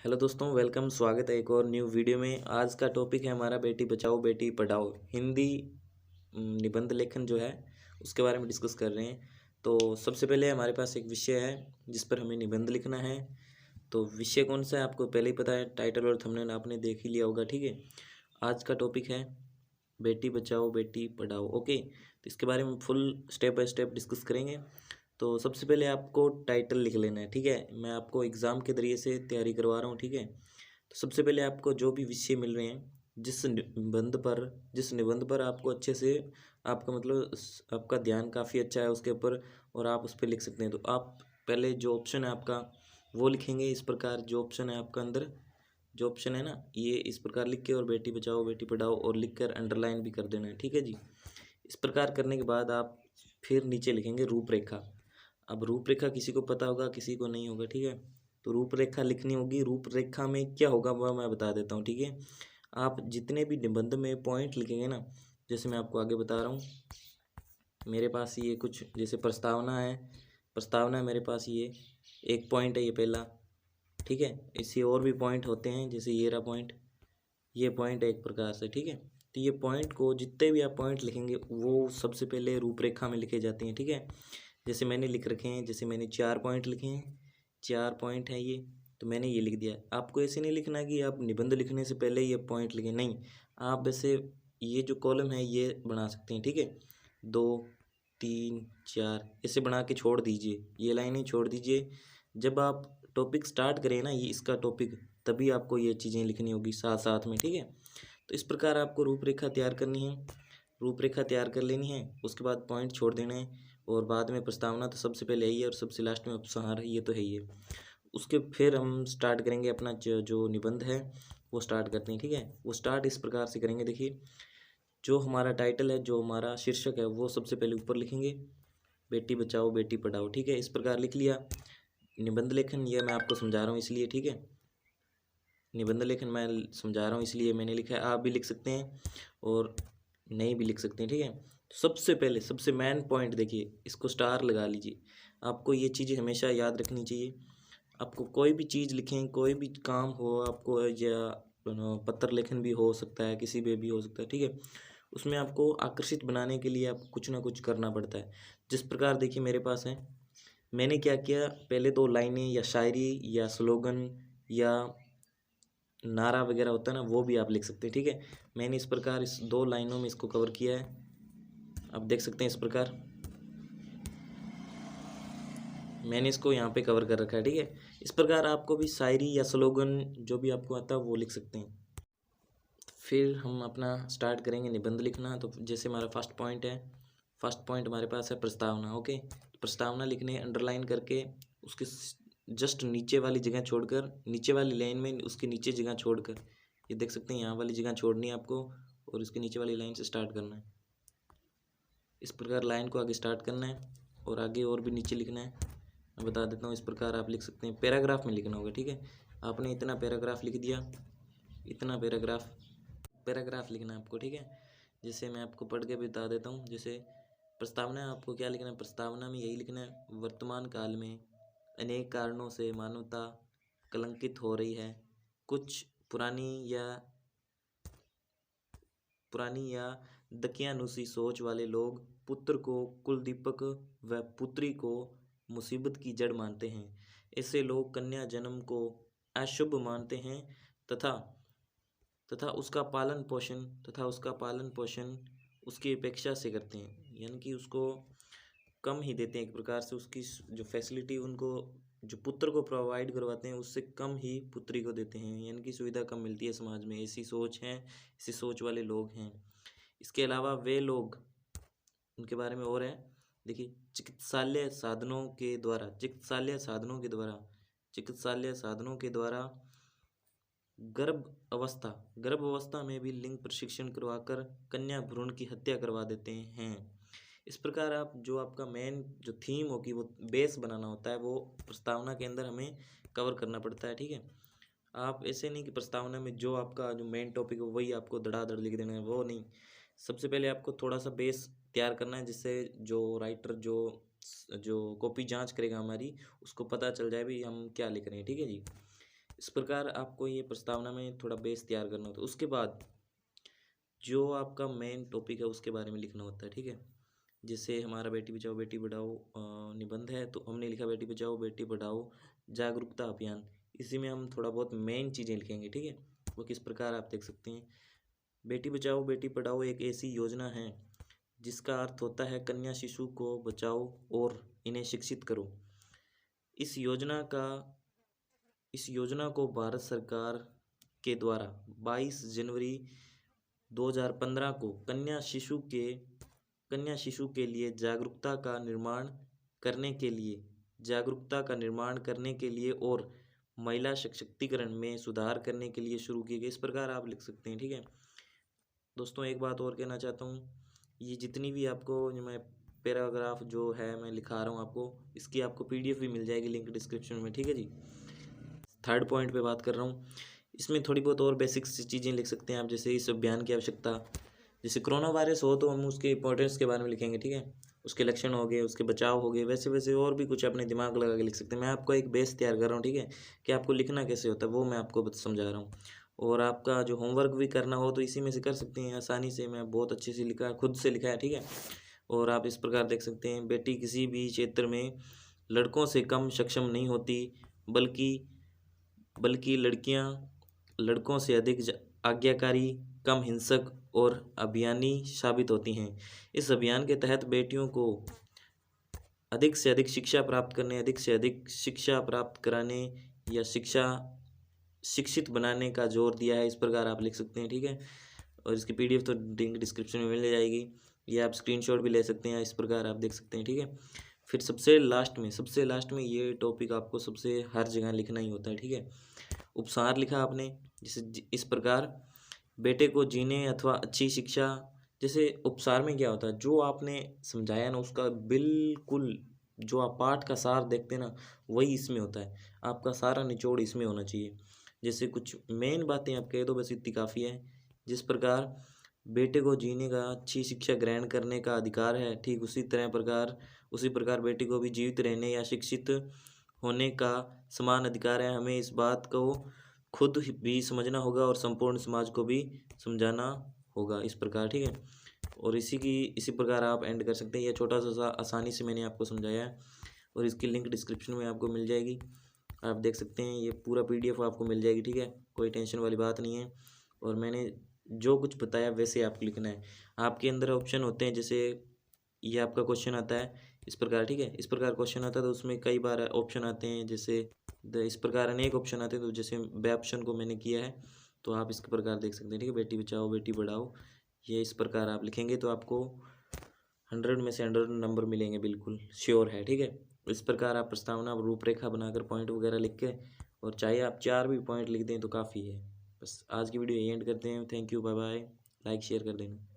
Hello दोस्तों, welcome. स्वागत है एक और न्यू वीडियो में। आज का टॉपिक है हमारा बेटी बचाओ बेटी पढ़ाओ हिंदी निबंध लेखन जो है उसके बारे में डिस्कस कर रहे हैं। तो सबसे पहले हमारे पास एक विषय है जिस पर हमें निबंध लिखना है। तो विषय कौन सा है आपको पहले ही पता है, टाइटल और थंबनेल आपने देख ही लिया होगा। ठीक है, आज का टॉपिक है बेटी बचाओ बेटी पढ़ाओ। ओके, तो इसके बारे में full step by step discuss करेंगे। तो सबसे पहले आपको टाइटल लिख लेना है। ठीक है, मैं आपको एग्ज़ाम के ज़रिए से तैयारी करवा रहा हूँ। ठीक है, तो सबसे पहले आपको जो भी विषय मिल रहे हैं, जिस निबंध पर आपको अच्छे से आपका मतलब आपका ध्यान काफ़ी अच्छा है उसके ऊपर और आप उस पर लिख सकते हैं। तो आप पहले जो ऑप्शन है आपका वो लिखेंगे इस प्रकार। जो ऑप्शन है आपका अंदर जो ऑप्शन है ना, ये इस प्रकार लिख के और बेटी बचाओ बेटी पढ़ाओ और लिख कर अंडरलाइन भी कर देना है। ठीक है जी, इस प्रकार करने के बाद आप फिर नीचे लिखेंगे रूपरेखा। अब रूपरेखा किसी को पता होगा, किसी को नहीं होगा। ठीक है, तो रूपरेखा लिखनी होगी। रूपरेखा में क्या होगा वह मैं बता देता हूँ। ठीक है, आप जितने भी निबंध में पॉइंट लिखेंगे ना, जैसे मैं आपको आगे बता रहा हूँ, मेरे पास ये कुछ जैसे प्रस्तावना है मेरे पास। ये एक पॉइंट है, ये पहला। ठीक है, इससे और भी पॉइंट होते हैं, जैसे ये रहा पॉइंट, ये पॉइंट है एक प्रकार से। ठीक है, तो ये पॉइंट को जितने भी आप पॉइंट लिखेंगे वो सबसे पहले रूपरेखा में लिखे जाते हैं। ठीक है, जैसे मैंने लिख रखे हैं, जैसे मैंने 4 पॉइंट लिखे हैं, 4 पॉइंट हैं ये, तो मैंने ये लिख दिया। आपको ऐसे नहीं लिखना कि आप निबंध लिखने से पहले ये पॉइंट लिखें, नहीं। आप वैसे ये जो कॉलम है ये बना सकते हैं। ठीक है, 2 3 4 ऐसे बना के छोड़ दीजिए, ये लाइनें छोड़ दीजिए। जब आप टॉपिक स्टार्ट करें ना, ये इसका टॉपिक, तभी आपको ये चीज़ें लिखनी होगी साथ साथ में। ठीक है, तो इस प्रकार आपको रूपरेखा तैयार करनी है। रूपरेखा तैयार कर लेनी है, उसके बाद पॉइंट छोड़ देने हैं और बाद में प्रस्तावना तो सबसे पहले यही है और सबसे लास्ट में उपसंहार है, ये तो है ही है। उसके फिर हम स्टार्ट करेंगे अपना जो निबंध है वो स्टार्ट करते हैं। ठीक है, वो स्टार्ट इस प्रकार से करेंगे। देखिए, जो हमारा टाइटल है, जो हमारा शीर्षक है, वो सबसे पहले ऊपर लिखेंगे, बेटी बचाओ बेटी पढ़ाओ। ठीक है, इस प्रकार लिख लिया। निबंध लेखन ये मैं आपको समझा रहा हूँ इसलिए। ठीक है, निबंध लेखन मैं समझा रहा हूँ इसलिए मैंने लिखा है। आप भी लिख सकते हैं और नहीं भी लिख सकते हैं। ठीक है, तो सबसे पहले सबसे मेन पॉइंट देखिए, इसको स्टार लगा लीजिए। आपको ये चीज़ें हमेशा याद रखनी चाहिए। आपको कोई भी चीज़ लिखें, कोई भी काम हो आपको, या पत्र लेखन भी हो सकता है, किसी पे भी हो सकता है। ठीक है, उसमें आपको आकर्षित बनाने के लिए आपको कुछ ना कुछ करना पड़ता है। जिस प्रकार देखिए मेरे पास है, मैंने क्या किया, पहले 2 लाइनें या शायरी या स्लोगन या नारा वगैरह होता है ना, वो भी आप लिख सकते हैं। ठीक है, मैंने इस प्रकार इस 2 लाइनों में इसको कवर किया है। आप देख सकते हैं इस प्रकार मैंने इसको यहाँ पे कवर कर रखा है। ठीक है, इस प्रकार आपको भी शायरी या स्लोगन जो भी आपको आता है वो लिख सकते हैं। फिर हम अपना स्टार्ट करेंगे निबंध लिखना। तो जैसे हमारा फर्स्ट पॉइंट है, फर्स्ट पॉइंट हमारे पास है प्रस्तावना। ओके, तो प्रस्तावना लिखने अंडरलाइन करके उसके जस्ट नीचे वाली जगह छोड़कर, नीचे वाली लाइन में उसके नीचे जगह छोड़कर, ये देख सकते हैं यहाँ वाली जगह छोड़नी है आपको और इसके नीचे वाली लाइन से स्टार्ट करना है। इस प्रकार लाइन को आगे स्टार्ट करना है और आगे और भी नीचे लिखना है। मैं बता देता हूँ, इस प्रकार आप लिख सकते हैं। पैराग्राफ में लिखना होगा। ठीक है, आपने इतना पैराग्राफ लिख दिया, इतना पैराग्राफ लिखना है आपको। ठीक है, जैसे मैं आपको पढ़ के बता देता हूँ। जैसे प्रस्तावना आपको क्या लिखना है, प्रस्तावना में यही लिखना है, वर्तमान काल में अनेक कारणों से मानवता कलंकित हो रही है। कुछ पुरानी या दकियानुसी सोच वाले लोग पुत्र को कुलदीपक व पुत्री को मुसीबत की जड़ मानते हैं। ऐसे लोग कन्या जन्म को अशुभ मानते हैं तथा उसका पालन पोषण उसकी अपेक्षा से करते हैं, यानी कि उसको कम ही देते हैं। एक प्रकार से उसकी जो फैसिलिटी उनको जो पुत्र को प्रोवाइड करवाते हैं उससे कम ही पुत्री को देते हैं, यानी कि सुविधा कम मिलती है समाज में। ऐसी सोच है, ऐसी सोच वाले लोग हैं। इसके अलावा वे लोग, उनके बारे में और है, देखिए, चिकित्सालय साधनों के द्वारा गर्भ अवस्था में भी लिंग प्रशिक्षण करवाकर कन्या भ्रूण की हत्या करवा देते हैं। इस प्रकार आप जो आपका मेन जो थीम होगी, वो बेस बनाना होता है, वो प्रस्तावना के अंदर हमें कवर करना पड़ता है। ठीक है, आप ऐसे नहीं कि प्रस्तावना में जो आपका जो मेन टॉपिक है वही आपको धड़ाधड़ लिख देना है, वो नहीं। सबसे पहले आपको थोड़ा सा बेस तैयार करना है, जिससे जो राइटर जो जो कॉपी जांच करेगा हमारी, उसको पता चल जाए भी हम क्या लिख रहे हैं। ठीक है जी, इस प्रकार आपको ये प्रस्तावना में थोड़ा बेस तैयार करना होता है। उसके बाद जो आपका मेन टॉपिक है उसके बारे में लिखना होता है, ठीक है। जैसे हमारा बेटी बचाओ बेटी पढ़ाओ निबंध है, तो हमने लिखा बेटी बचाओ बेटी पढ़ाओ जागरूकता अभियान। इसी में हम थोड़ा बहुत मेन चीज़ें लिखेंगे, ठीक है। वो किस प्रकार आप देख सकते हैं। बेटी बचाओ बेटी पढ़ाओ एक ऐसी योजना है जिसका अर्थ होता है कन्या शिशु को बचाओ और इन्हें शिक्षित करो। इस योजना को भारत सरकार के द्वारा 22 जनवरी 2015 को कन्या शिशु के लिए जागरूकता का निर्माण करने के लिए और महिला सशक्तिकरण में सुधार करने के लिए शुरू किए गए। इस प्रकार आप लिख सकते हैं, ठीक है। दोस्तों एक बात और कहना चाहता हूँ, ये जितनी भी आपको मैं पैराग्राफ जो है मैं लिखा रहा हूँ आपको, इसकी आपको PDF भी मिल जाएगी, लिंक डिस्क्रिप्शन में, ठीक है जी। थर्ड पॉइंट पे बात कर रहा हूँ, इसमें थोड़ी बहुत और बेसिक्स चीज़ें लिख सकते हैं आप, जैसे इस अभियान की आवश्यकता, जैसे कोरोना वायरस हो तो हम उसके इंपॉर्टेंस के बारे में लिखेंगे, ठीक है। उसके लक्षण हो गए, उसके बचाव हो गए, वैसे वैसे और भी कुछ अपने दिमाग लगा के लिख सकते हैं। मैं आपको एक बेस तैयार कर रहा हूँ, ठीक है, कि आपको लिखना कैसे होता है वो मैं आपको समझा रहा हूँ। और आपका जो होमवर्क भी करना हो तो इसी में से कर सकते हैं आसानी से। मैं बहुत अच्छे से लिखा, खुद से लिखा है, ठीक है। और आप इस प्रकार देख सकते हैं, बेटी किसी भी क्षेत्र में लड़कों से कम सक्षम नहीं होती, बल्कि लड़कियां लड़कों से अधिक आज्ञाकारी, कम हिंसक और अभियानी साबित होती हैं। इस अभियान के तहत बेटियों को अधिक से अधिक शिक्षा प्राप्त करने, अधिक से अधिक शिक्षा प्राप्त कराने या शिक्षित बनाने का जोर दिया है। इस प्रकार आप लिख सकते हैं, ठीक है। और इसकी PDF तो लिंक डिस्क्रिप्शन में मिल जाएगी, ये आप स्क्रीनशॉट भी ले सकते हैं। इस प्रकार आप देख सकते हैं, ठीक है। फिर सबसे लास्ट में ये टॉपिक आपको सबसे हर जगह लिखना ही होता है, ठीक है। उपसार लिखा आपने, जैसे इस प्रकार बेटे को जीने अथवा अच्छी शिक्षा। जैसे उपसार में क्या होता है, जो आपने समझाया ना उसका बिल्कुल जो आप पाठ का सार देखते हैं ना वही इसमें होता है। आपका सारा निचोड़ इसमें होना चाहिए। जैसे कुछ मेन बातें आप कह दो, बस इतनी काफ़ी है। जिस प्रकार बेटे को जीने का, अच्छी शिक्षा ग्रहण करने का अधिकार है, ठीक उसी प्रकार बेटे को भी जीवित रहने या शिक्षित होने का समान अधिकार है। हमें इस बात को खुद भी समझना होगा और संपूर्ण समाज को भी समझाना होगा। इस प्रकार, ठीक है। और इसी प्रकार आप एंड कर सकते हैं। यह छोटा सा आसानी से मैंने आपको समझाया है और इसकी लिंक डिस्क्रिप्शन में आपको मिल जाएगी। आप देख सकते हैं, ये पूरा PDF आपको मिल जाएगी, ठीक है। कोई टेंशन वाली बात नहीं है। और मैंने जो कुछ बताया वैसे आपको लिखना है। आपके अंदर ऑप्शन होते हैं, जैसे ये आपका क्वेश्चन आता है इस प्रकार, ठीक है। इस प्रकार क्वेश्चन आता है तो उसमें कई बार ऑप्शन आते हैं, जैसे इस प्रकार अनेक ऑप्शन आते हैं। तो जैसे बे ऑप्शन को मैंने किया है तो आप इस प्रकार देख सकते हैं, ठीक है। बेटी बचाओ बेटी पढ़ाओ, ये इस प्रकार आप लिखेंगे तो आपको 100 में से 100 नंबर मिलेंगे, बिल्कुल श्योर है, ठीक है। इस प्रकार आप प्रस्तावना रूपरेखा बनाकर पॉइंट वगैरह लिख के, और चाहे आप 4 भी पॉइंट लिख दें तो काफ़ी है। बस आज की वीडियो यही एंड करते हैं। Thank you, bye bye. Like share कर देना।